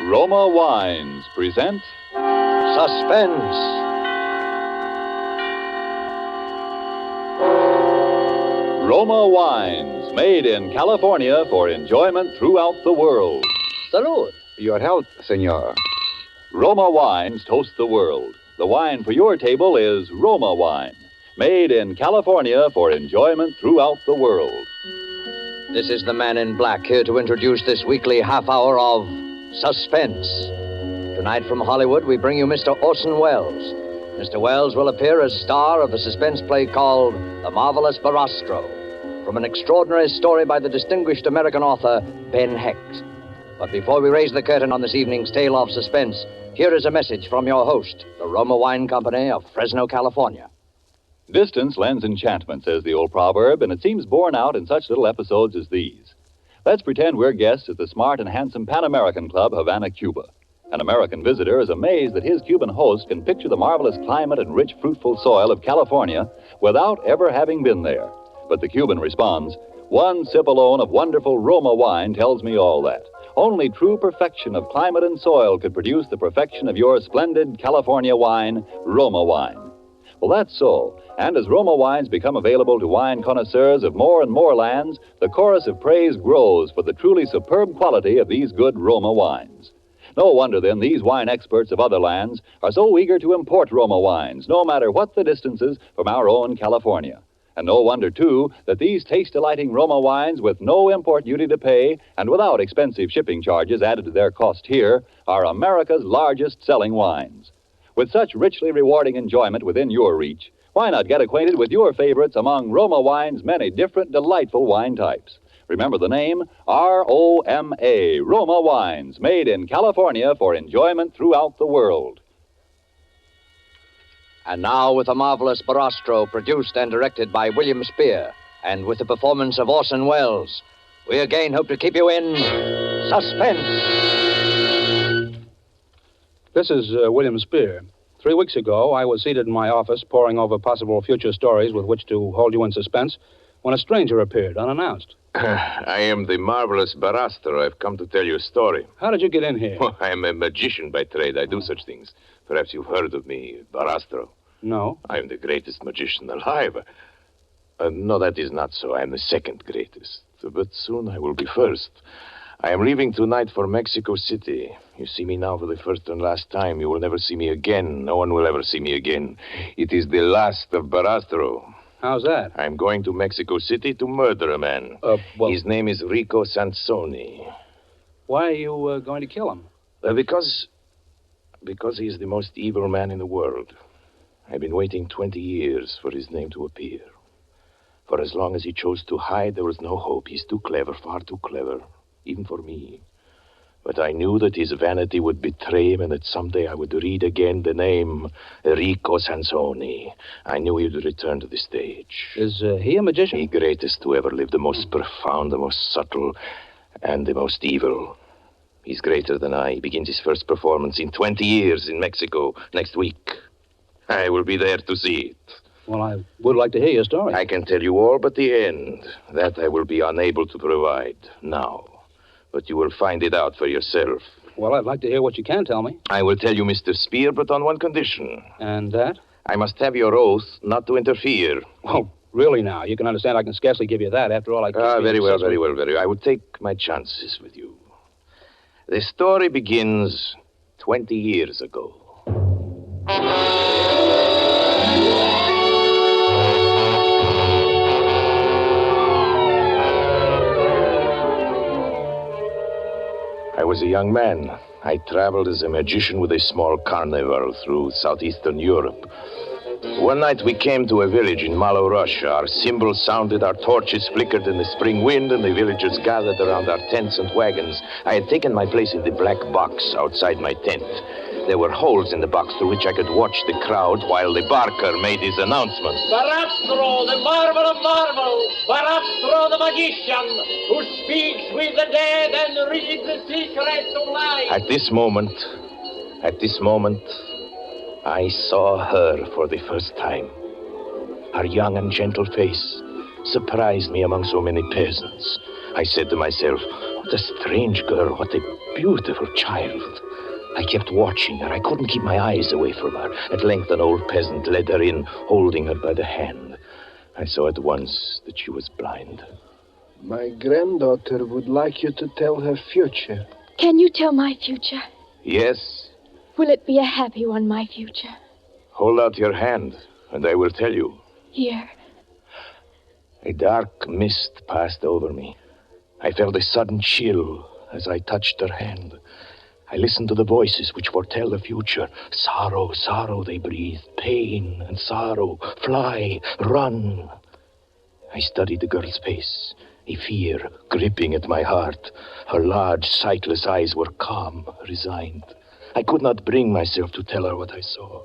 Roma Wines present Suspense. Roma Wines, made in California for enjoyment throughout the world. Salud. Your health, senor. Roma Wines toast the world. The wine for your table is Roma Wine, made in California for enjoyment throughout the world. This is the man in black here to introduce this weekly half hour of Suspense. Tonight from Hollywood, we bring you Mr. Orson Welles. Mr. Welles will appear as star of a suspense play called The Marvelous Barastro, from an extraordinary story by the distinguished American author, Ben Hecht. But before we raise the curtain on this evening's tale of suspense, here is a message from your host, the Roma Wine Company of Fresno, California. Distance lends enchantment, says the old proverb, and it seems borne out in such little episodes as these. Let's pretend we're guests at the smart and handsome Pan-American Club, Havana, Cuba. An American visitor is amazed that his Cuban host can picture the marvelous climate and rich, fruitful soil of California without ever having been there. But the Cuban responds, "One sip alone of wonderful Roma wine tells me all that. Only true perfection of climate and soil could produce the perfection of your splendid California wine, Roma wine." Well, that's so. And as Roma wines become available to wine connoisseurs of more and more lands, the chorus of praise grows for the truly superb quality of these good Roma wines. No wonder, then, these wine experts of other lands are so eager to import Roma wines, no matter what the distances from our own California. And no wonder, too, that these taste-delighting Roma wines, with no import duty to pay and without expensive shipping charges added to their cost here, are America's largest-selling wines. With such richly rewarding enjoyment within your reach, why not get acquainted with your favorites among Roma Wine's many different delightful wine types? Remember the name, R-O-M-A, Roma Wines, made in California for enjoyment throughout the world. And now with the marvelous Barastro, produced and directed by William Spear, and with the performance of Orson Welles, we again hope to keep you in suspense. This is William Spear. 3 weeks ago, I was seated in my office poring over possible future stories with which to hold you in suspense when a stranger appeared, unannounced. I am the marvelous Barastro. I've come to tell you a story. How did you get in here? I am a magician by trade. I do such things. Perhaps you've heard of me, Barastro. No. I am the greatest magician alive. No, that is not so. I am the second greatest. But soon I will be first. I am leaving tonight for Mexico City. You see me now for the first and last time. You will never see me again. No one will ever see me again. It is the last of Barastro. How's that? I'm going to Mexico City to murder a man. His name is Rico Sansoni. Why are you going to kill him? Because he is the most evil man in the world. I've been waiting 20 years for his name to appear. For as long as he chose to hide, there was no hope. He's too clever, far too clever, even for me. But I knew that his vanity would betray him and that someday I would read again the name Rico Sansoni. I knew he would return to the stage. Is he a magician? The greatest who ever lived, the most profound, the most subtle, and the most evil. He's greater than I. He begins his first performance in 20 years in Mexico next week. I will be there to see it. Well, I would like to hear your story. I can tell you all but the end. That I will be unable to provide now. But you will find it out for yourself. Well, I'd like to hear what you can tell me. I will tell you, Mr. Spear, but on one condition. And that? I must have your oath not to interfere. Oh, really now? You can understand I can scarcely give you that. After all, I can't very well. I will take my chances with you. The story begins 20 years ago. I was a young man. I traveled as a magician with a small carnival through southeastern Europe. One night we came to a village in Malo, Russia. Our cymbals sounded, our torches flickered in the spring wind, and the villagers gathered around our tents and wagons. I had taken my place in the black box outside my tent. There were holes in the box through which I could watch the crowd while the barker made his announcement. Barastro, the marvel of marvels. Barastro, the magician, who speaks with the dead and reads the secrets of life. At this moment, I saw her for the first time. Her young and gentle face surprised me among so many peasants. I said to myself, what a strange girl, what a beautiful child. I kept watching her. I couldn't keep my eyes away from her. At length, an old peasant led her in, holding her by the hand. I saw at once that she was blind. My granddaughter would like you to tell her future. Can you tell my future? Yes. Will it be a happy one, my future? Hold out your hand, and I will tell you. Here. A dark mist passed over me. I felt a sudden chill as I touched her hand. I listened to the voices which foretell the future. Sorrow, sorrow, they breathe. Pain and sorrow. Fly, run. I studied the girl's face, a fear gripping at my heart. Her large, sightless eyes were calm, resigned. I could not bring myself to tell her what I saw.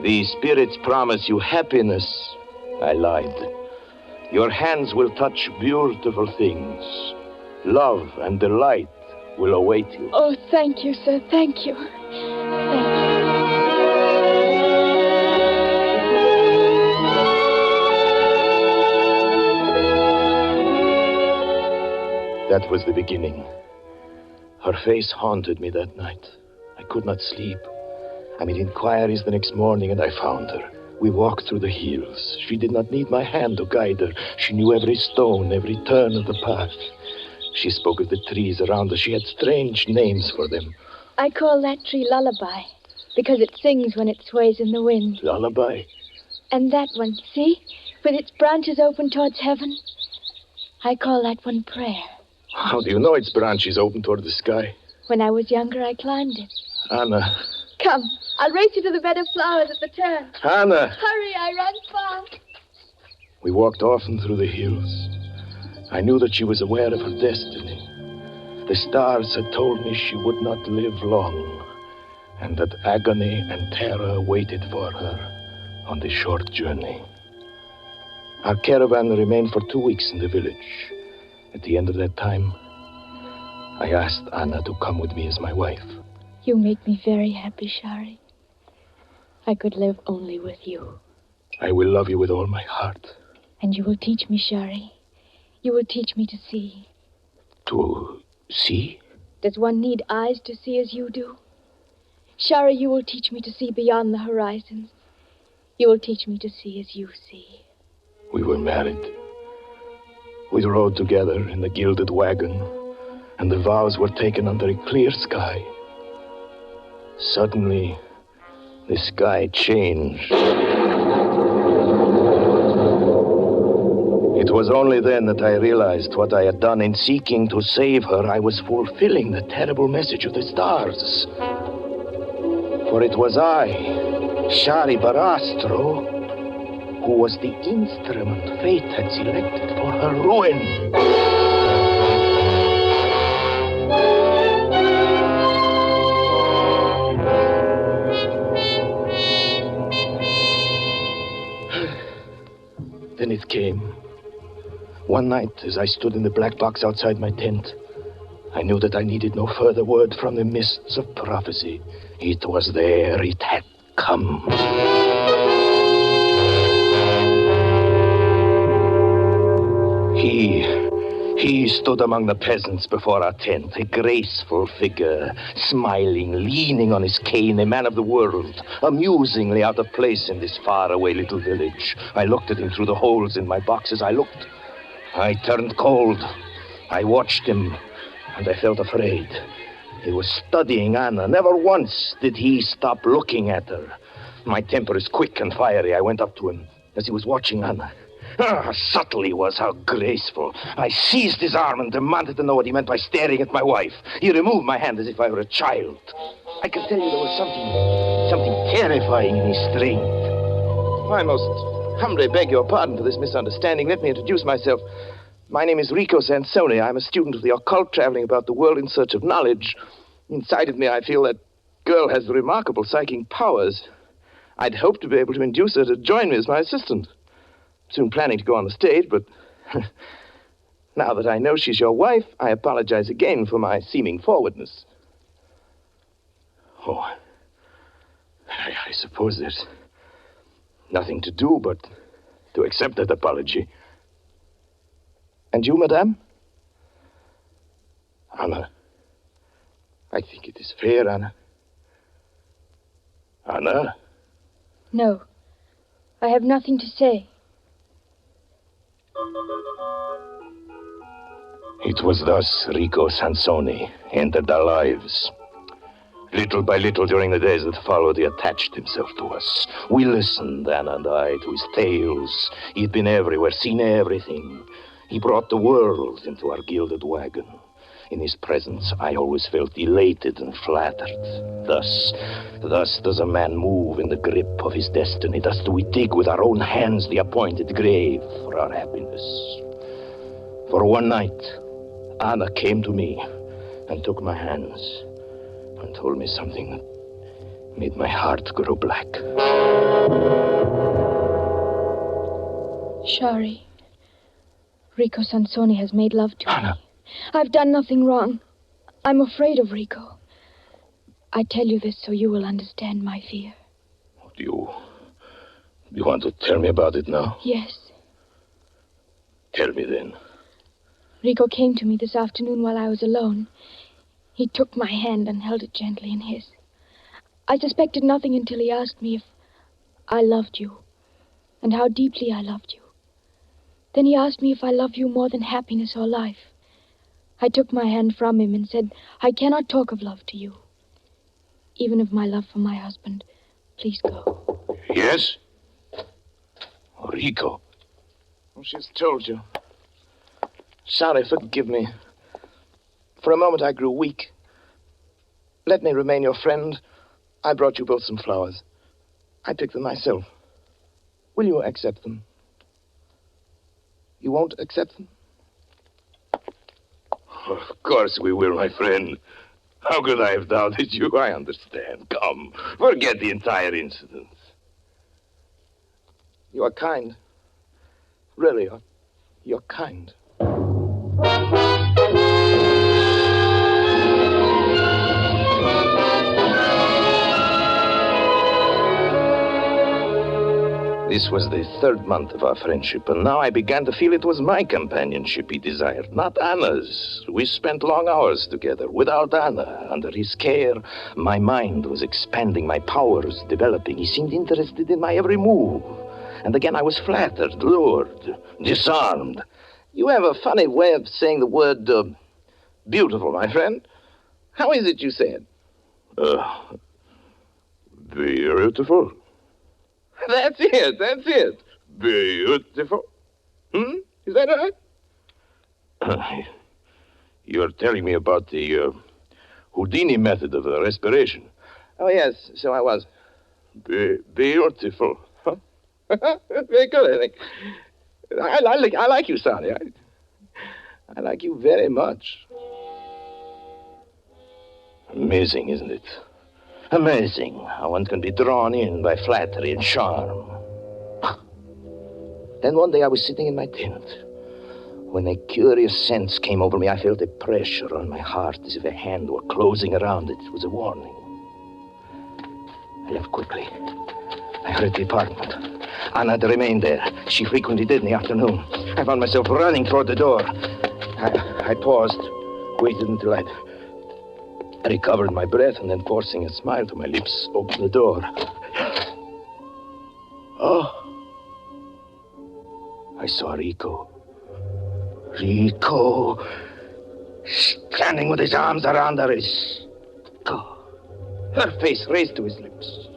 The spirits promise you happiness. I lied. Your hands will touch beautiful things. Love and delight will await you. Oh, thank you, sir. Thank you. Thank you. That was the beginning. Her face haunted me that night. I could not sleep. I made inquiries the next morning, and I found her. We walked through the hills. She did not need my hand to guide her. She knew every stone, every turn of the path. She spoke of the trees around us. She had strange names for them. I call that tree Lullaby, because it sings when it sways in the wind. Lullaby? And that one, see? With its branches open towards heaven. I call that one Prayer. How do you know its branches open toward the sky? When I was younger, I climbed it. Anna. Come, I'll race you to the bed of flowers at the turn. Anna! Hurry, I run fast. We walked often through the hills. I knew that she was aware of her destiny. The stars had told me she would not live long, and that agony and terror waited for her on the short journey. Our caravan remained for 2 weeks in the village. At the end of that time, I asked Anna to come with me as my wife. You make me very happy, Shari. I could live only with you. I will love you with all my heart. And you will teach me, Shari. You will teach me to see. To see? Does one need eyes to see as you do? Shari, you will teach me to see beyond the horizons. You will teach me to see as you see. We were married. We rode together in the gilded wagon, and the vows were taken under a clear sky. Suddenly, the sky changed. It was only then that I realized what I had done in seeking to save her. I was fulfilling the terrible message of the stars. For it was I, Shari Barastro, who was the instrument fate had selected for her ruin. Then it came. One night, as I stood in the black box outside my tent, I knew that I needed no further word from the mists of prophecy. It was there. It had come. He stood among the peasants before our tent, a graceful figure, smiling, leaning on his cane, a man of the world, amusingly out of place in this faraway little village. I looked at him through the holes in my boxes. I turned cold. I watched him, and I felt afraid. He was studying Anna. Never once did he stop looking at her. My temper is quick and fiery. I went up to him as he was watching Anna. How subtle he was, how graceful. I seized his arm and demanded to know what he meant by staring at my wife. He removed my hand as if I were a child. I can tell you there was something terrifying in his strength. I most humbly beg your pardon for this misunderstanding. Let me introduce myself. My name is Rico Sansoni. I'm a student of the occult, traveling about the world in search of knowledge. Inside of me, I feel that girl has remarkable psychic powers. I'd hoped to be able to induce her to join me as my assistant. Soon planning to go on the stage, but now that I know she's your wife, I apologize again for my seeming forwardness. Oh, I suppose there's nothing to do but to accept that apology. And you, madame? Anna, I think it is fair, Anna. Anna? No. I have nothing to say. It was thus Rico Sansoni entered our lives. Little by little during the days that followed, he attached himself to us. We listened, Anna and I, to his tales. He'd been everywhere, seen everything. He brought the world into our gilded wagon. In his presence, I always felt elated and flattered. Thus does a man move in the grip of his destiny. Thus do we dig with our own hands the appointed grave for our happiness. For one night, Anna came to me and took my hands and told me something that made my heart grow black. Shari, Rico Sansoni has made love to Anna. me. I've done nothing wrong. I'm afraid of Rico. I tell you this so you will understand my fear. Do you want to tell me about it now? Yes. Tell me then. Rico came to me this afternoon while I was alone. He took my hand and held it gently in his. I suspected nothing until he asked me if I loved you and how deeply I loved you. Then he asked me if I love you more than happiness or life. I took my hand from him and said, I cannot talk of love to you. Even if my love for my husband, please go. Yes? Oh, Rico. Oh, she's told you. Sorry, forgive me. For a moment I grew weak. Let me remain your friend. I brought you both some flowers. I picked them myself. Will you accept them? You won't accept them? Of course we will, my friend. How could I have doubted you? I understand. Come, forget the entire incident. You are kind. Really, you're kind. This was the third month of our friendship, and now I began to feel it was my companionship he desired, not Anna's. We spent long hours together. Without Anna, under his care, my mind was expanding, my powers developing. He seemed interested in my every move. And again I was flattered, lured, disarmed. You have a funny way of saying the word, beautiful, my friend. How is it you say it? Beautiful. That's it. Beautiful. Is that right? You're telling me about the Houdini method of respiration. Oh, yes, so I was. Beautiful. Huh? Very good, I think. I like you, Sonny. I like you very much. Amazing, isn't it? Amazing how one can be drawn in by flattery and charm. Then one day I was sitting in my tent. When a curious sense came over me, I felt a pressure on my heart as if a hand were closing around it. It was a warning. I left quickly. I hurried to the apartment. Anna had remained there. She frequently did in the afternoon. I found myself running toward the door. I paused, waited until I'd recovered my breath, and then forcing a smile to my lips, opened the door. Oh. I saw Rico. Rico, standing with his arms around her, her face raised to his lips.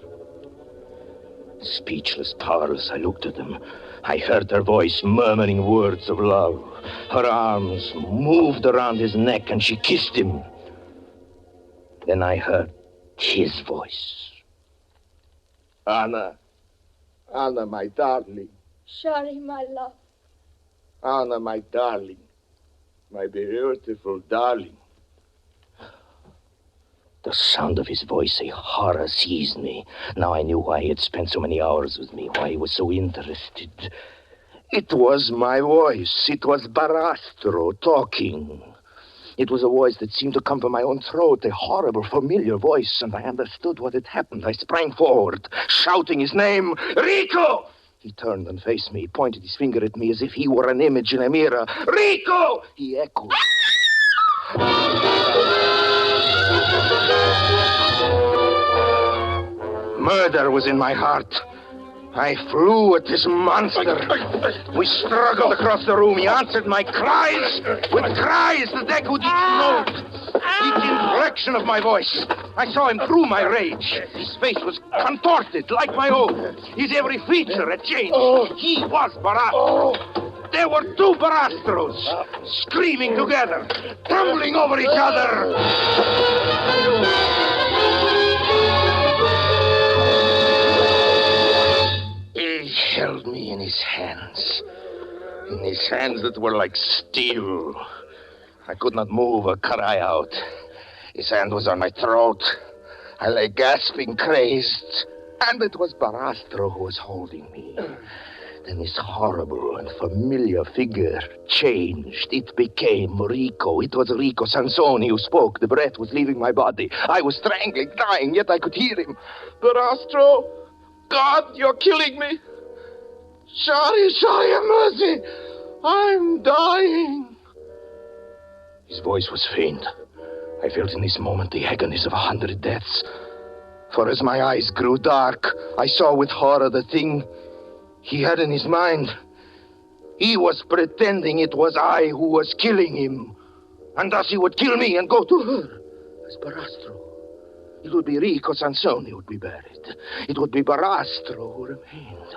Speechless, powerless, I looked at him. I heard her voice murmuring words of love. Her arms moved around his neck, and she kissed him. Then I heard his voice. Anna, my darling. Shari, my love. Anna, my darling. My beautiful darling. The sound of his voice, a horror seized me. Now I knew why he had spent so many hours with me, why he was so interested. It was my voice. It was Barastro talking. It was a voice that seemed to come from my own throat, a horrible, familiar voice, and I understood what had happened. I sprang forward, shouting his name, Rico! He turned and faced me. He pointed his finger at me as if he were an image in a mirror. Rico! He echoed. Murder was in my heart. I flew at this monster. We struggled across the room. He answered my cries with cries that echoed each note, each inflection of my voice. I saw him through my rage. His face was contorted like my own. His every feature had changed. He was Barastro. There were two Barastros, screaming together, tumbling over each other. He held me in his hands that were like steel. I could not move or cry out. His hand was on my throat. I lay gasping, crazed. And it was Barastro who was holding me. Then this horrible and familiar figure changed. It became Rico. It was Rico Sansoni who spoke. The breath was leaving my body. I was strangling, dying, yet I could hear him. Barastro, God, you're killing me. Sorry, have mercy. I'm dying. His voice was faint. I felt in this moment the agonies of 100 deaths. For as my eyes grew dark, I saw with horror the thing he had in his mind. He was pretending it was I who was killing him. And thus he would kill me and go to her as Barastro. It would be Rico Sansoni who would be buried. It would be Barastro who remained.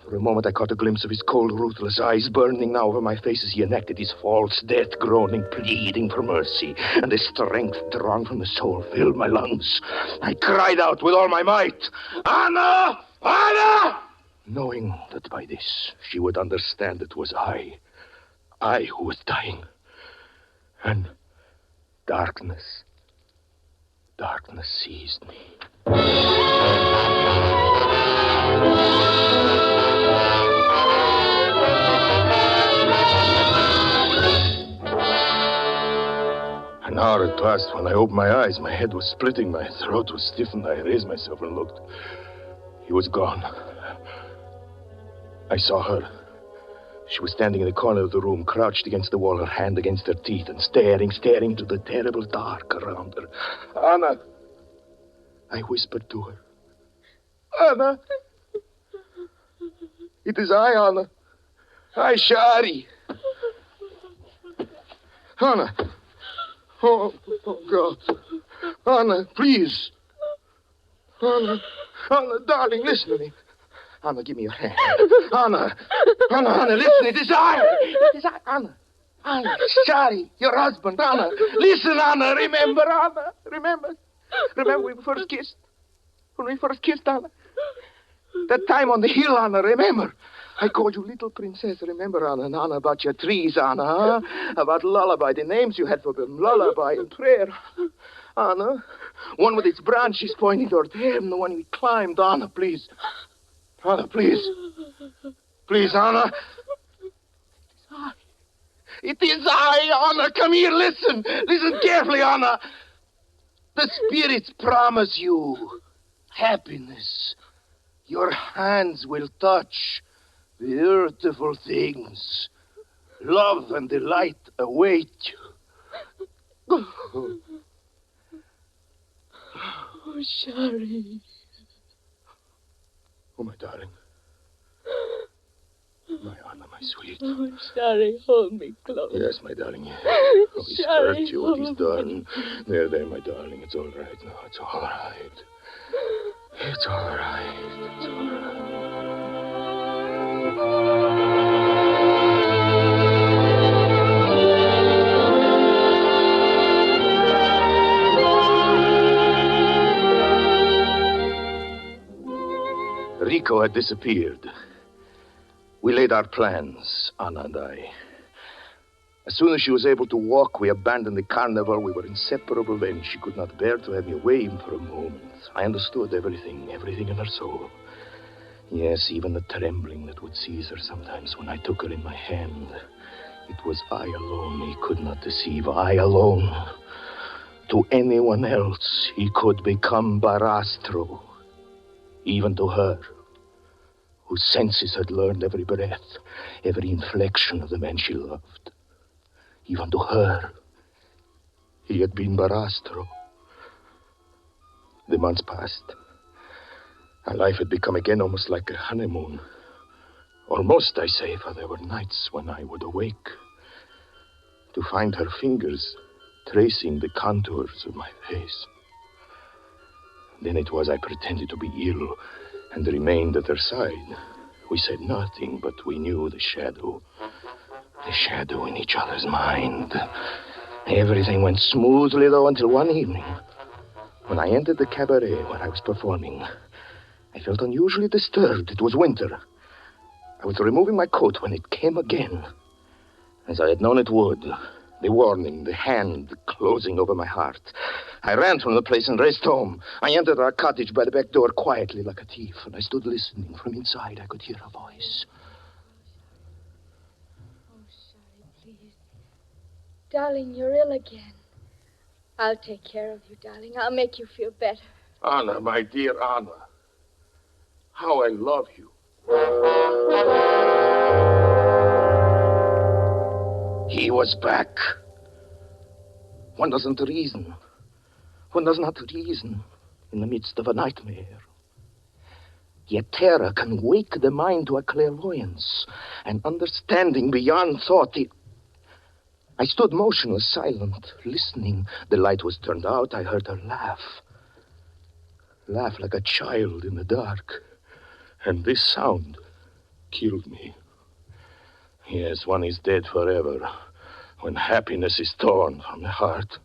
For a moment I caught a glimpse of his cold, ruthless eyes burning now over my face as he enacted his false death, groaning, pleading for mercy. And the strength drawn from the soul filled my lungs. I cried out with all my might, Anna! Anna! Knowing that by this she would understand it was I who was dying. And darkness seized me. An hour had passed when I opened my eyes. My head was splitting, my throat was stiffened. I raised myself and looked. He was gone. I saw her. She was standing in the corner of the room, crouched against the wall, her hand against her teeth, and staring into the terrible dark around her. Anna! I whispered to her. Anna! It is I, Anna. I, Shari. Anna! Oh, God. Anna, please. Anna, darling, listen to me. Anna, give me your hand. Anna, listen, it is I. It is I, Anna. Anna, Shari, your husband, Anna. Listen, Anna, remember, Anna. Remember when we first kissed? When we first kissed, Anna? That time on the hill, Anna, remember? I called you little princess, remember, Anna? And Anna, about your trees, Anna, huh? About lullaby, the names you had for them, lullaby and prayer. Anna, one with its branches pointing toward heaven, the one we climbed. Anna, please. Anna, please. Please, Anna. It is I, Anna. Come here, listen. Listen carefully, Anna. The spirits promise you happiness. Your hands will touch beautiful things. Love and delight await you. Oh, Shari. Oh, my darling. My Anna, my sweet. Oh, Shari, hold me close. Yes, my darling. Oh, he's Shari, hurt you, what he's done. There, my darling. It's all right now. It's all right. It's all right. It's all right. Rico had disappeared. We laid our plans, Anna and I. As soon as she was able to walk, we abandoned the carnival. We were inseparable then. She could not bear to have me away even for a moment. I understood everything in her soul. Yes, even the trembling that would seize her sometimes when I took her in my hand. It was I alone he could not deceive. I alone. To anyone else, he could become Barastro. Even to her, whose senses had learned every breath, every inflection of the man she loved. Even to her, he had been Barastro. The months passed. Our life had become again almost like a honeymoon. Almost, I say, for there were nights when I would awake to find her fingers tracing the contours of my face. Then it was I pretended to be ill and remained at her side. We said nothing, but we knew the shadow in each other's mind. Everything went smoothly, though, until one evening, when I entered the cabaret where I was performing. I felt unusually disturbed. It was winter. I was removing my coat when it came again, as I had known it would. The warning, the hand closing over my heart. I ran from the place and raced home. I entered our cottage by the back door quietly like a thief, and I stood listening. From inside, I could hear a voice. Oh, sorry, please. Darling, you're ill again. I'll take care of you, darling. I'll make you feel better. Anna, my dear Anna. How I love you. He was back. One doesn't reason. One does not reason in the midst of a nightmare. Yet terror can wake the mind to a clairvoyance, an understanding beyond thought. I stood motionless, silent, listening. The light was turned out. I heard her laugh. Laugh like a child in the dark. And this sound killed me. Yes, one is dead forever when happiness is torn from the heart.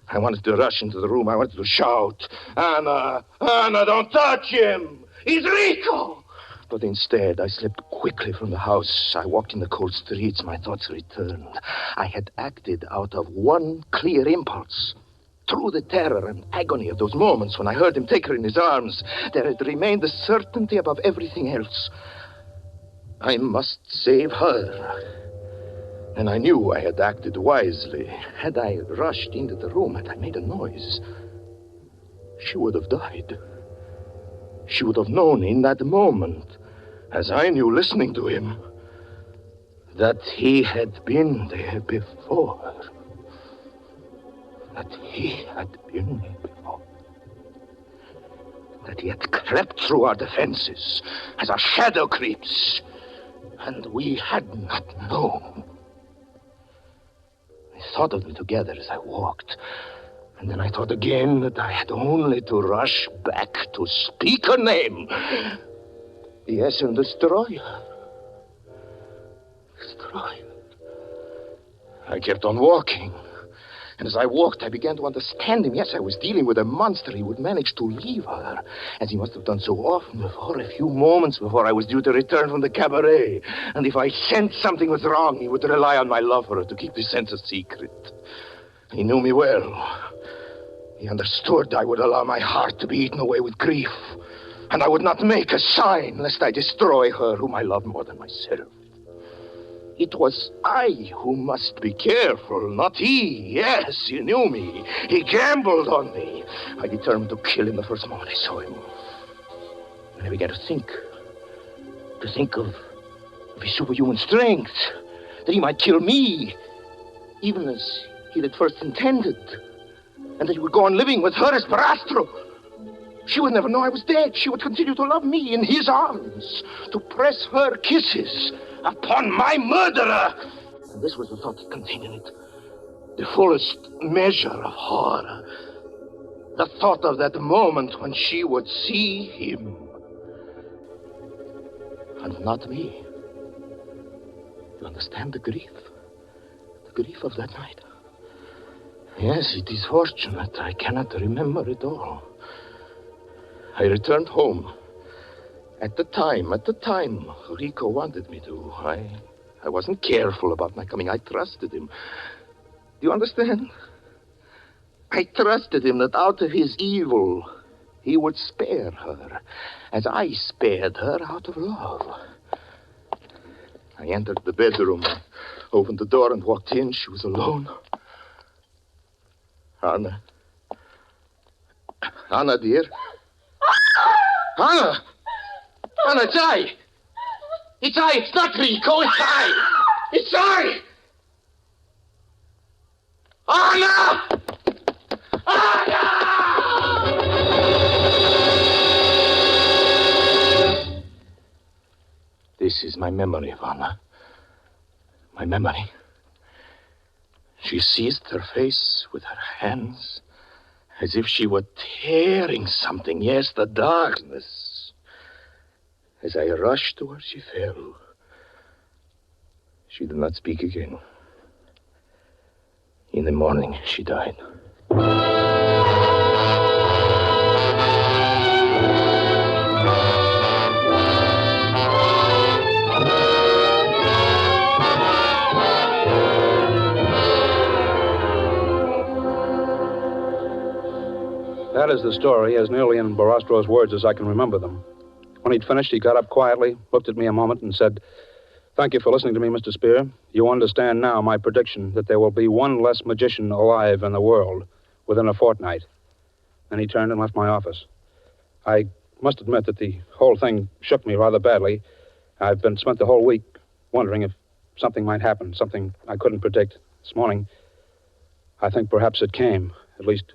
I wanted to rush into the room. I wanted to shout, Anna, Anna, don't touch him. He's Rico. But instead, I slipped quickly from the house. I walked in the cold streets. My thoughts returned. I had acted out of one clear impulse. Through the terror and agony of those moments when I heard him take her in his arms, there had remained the certainty above everything else. I must save her. And I knew I had acted wisely. Had I rushed into the room, had I made a noise, she would have died. She would have known in that moment, as I knew listening to him, that he had been there before. That he had been there before. That he had crept through our defenses as a shadow creeps, and we had not known. I thought of them together as I walked, and then I thought again that I had only to rush back to speak her name. Yes, and destroy her. Destroy her. I kept on walking. And as I walked, I began to understand him. Yes, I was dealing with a monster. He would manage to leave her, as he must have done so often before, a few moments before I was due to return from the cabaret. And if I sensed something was wrong, he would rely on my love for her to keep the sense a secret. He knew me well. He understood I would allow my heart to be eaten away with grief, and I would not make a sign lest I destroy her whom I loved more than myself. It was I who must be careful, not he. Yes, he knew me. He gambled on me. I determined to kill him the first moment I saw him. And I began to think of his superhuman strength, that he might kill me, even as he had first intended, and that he would go on living with her as Barastro. She would never know I was dead. She would continue to love me in his arms, to press her kisses upon my murderer. And this was the thought that continued it. The fullest measure of horror. The thought of that moment when she would see him. And not me. You understand the grief? The grief of that night? Yes, it is fortunate. I cannot remember it all. I returned home. At the time, Rico wanted me to. I wasn't careful about my coming. I trusted him. Do you understand? I trusted him that out of his evil, he would spare her, as I spared her out of love. I entered the bedroom, opened the door and walked in. She was alone. Anna. Anna, dear. Anna! Anna, it's I! It's I! It's not Rico! It's I! It's I! Anna! Anna! This is my memory, Vanna. My memory. She seized her face with her hands as if she were tearing something. Yes, the darkness. As I rushed to her, she fell. She did not speak again. In the morning, she died. That is the story, as nearly in Barastro's words as I can remember them. When he'd finished, he got up quietly, looked at me a moment, and said, "Thank you for listening to me, Mr. Spear. You understand now my prediction that there will be one less magician alive in the world within a fortnight." Then he turned and left my office. I must admit that the whole thing shook me rather badly. I've spent the whole week wondering if something might happen, something I couldn't predict. This morning, I think perhaps it came, at least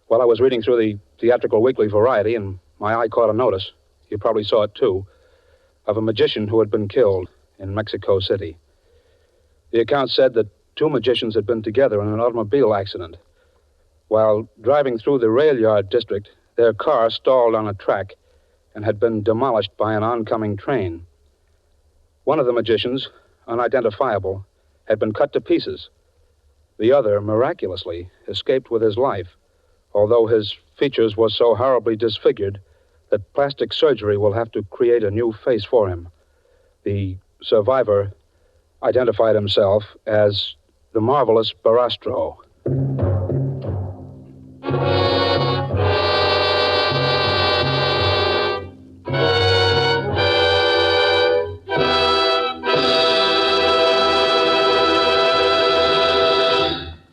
while I was reading through the theatrical weekly Variety, and my eye caught a notice, you probably saw it too, of a magician who had been killed in Mexico City. The account said that 2 magicians had been together in an automobile accident. While driving through the rail yard district, their car stalled on a track and had been demolished by an oncoming train. One of the magicians, unidentifiable, had been cut to pieces. The other, miraculously, escaped with his life, although his features were so horribly disfigured that plastic surgery will have to create a new face for him. The survivor identified himself as the marvelous Barastro.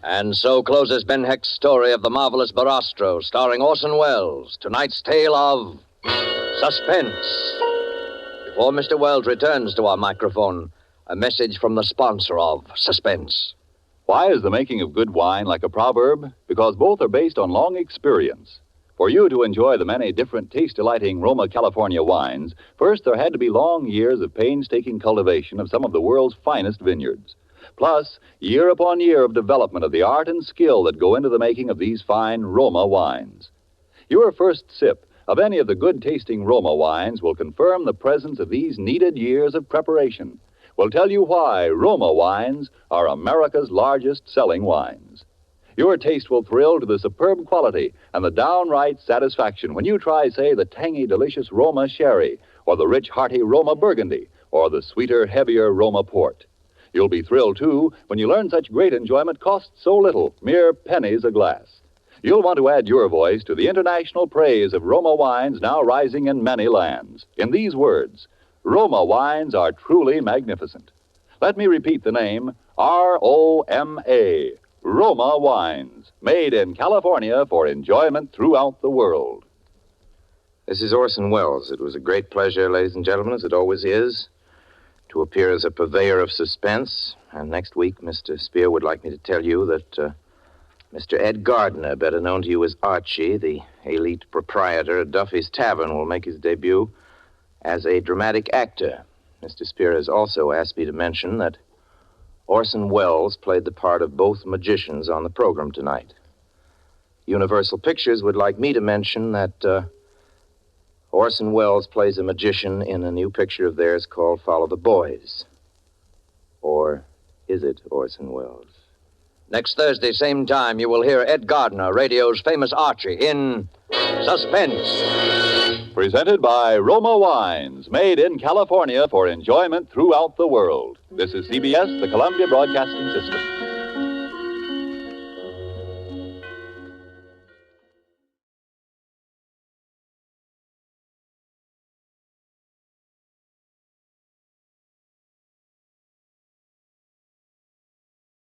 And so closes Ben Hecht's story of the marvelous Barastro, starring Orson Welles. Tonight's tale of Suspense. Before Mr. Welles returns to our microphone, a message from the sponsor of Suspense. Why is the making of good wine like a proverb? Because both are based on long experience. For you to enjoy the many different taste-delighting Roma California wines, first there had to be long years of painstaking cultivation of some of the world's finest vineyards. Plus, year upon year of development of the art and skill that go into the making of these fine Roma wines. Your first sip of any of the good-tasting Roma wines will confirm the presence of these needed years of preparation. Will tell you why Roma wines are America's largest-selling wines. Your taste will thrill to the superb quality and the downright satisfaction when you try, say, the tangy, delicious Roma Sherry, or the rich, hearty Roma Burgundy, or the sweeter, heavier Roma Port. You'll be thrilled, too, when you learn such great enjoyment costs so little, mere pennies a glass. You'll want to add your voice to the international praise of Roma wines now rising in many lands. In these words, Roma wines are truly magnificent. Let me repeat the name, R-O-M-A, Roma wines, made in California for enjoyment throughout the world. This is Orson Welles. It was a great pleasure, ladies and gentlemen, as it always is, to appear as a purveyor of suspense. And next week, Mr. Spear would like me to tell you that Mr. Ed Gardner, better known to you as Archie, the elite proprietor at Duffy's Tavern, will make his debut as a dramatic actor. Mr. Spear has also asked me to mention that Orson Welles played the part of both magicians on the program tonight. Universal Pictures would like me to mention that Orson Welles plays a magician in a new picture of theirs called Follow the Boys. Or is it Orson Welles? Next Thursday, same time, you will hear Ed Gardner, radio's famous Archie, in Suspense. Presented by Roma Wines, made in California for enjoyment throughout the world. This is CBS, the Columbia Broadcasting System.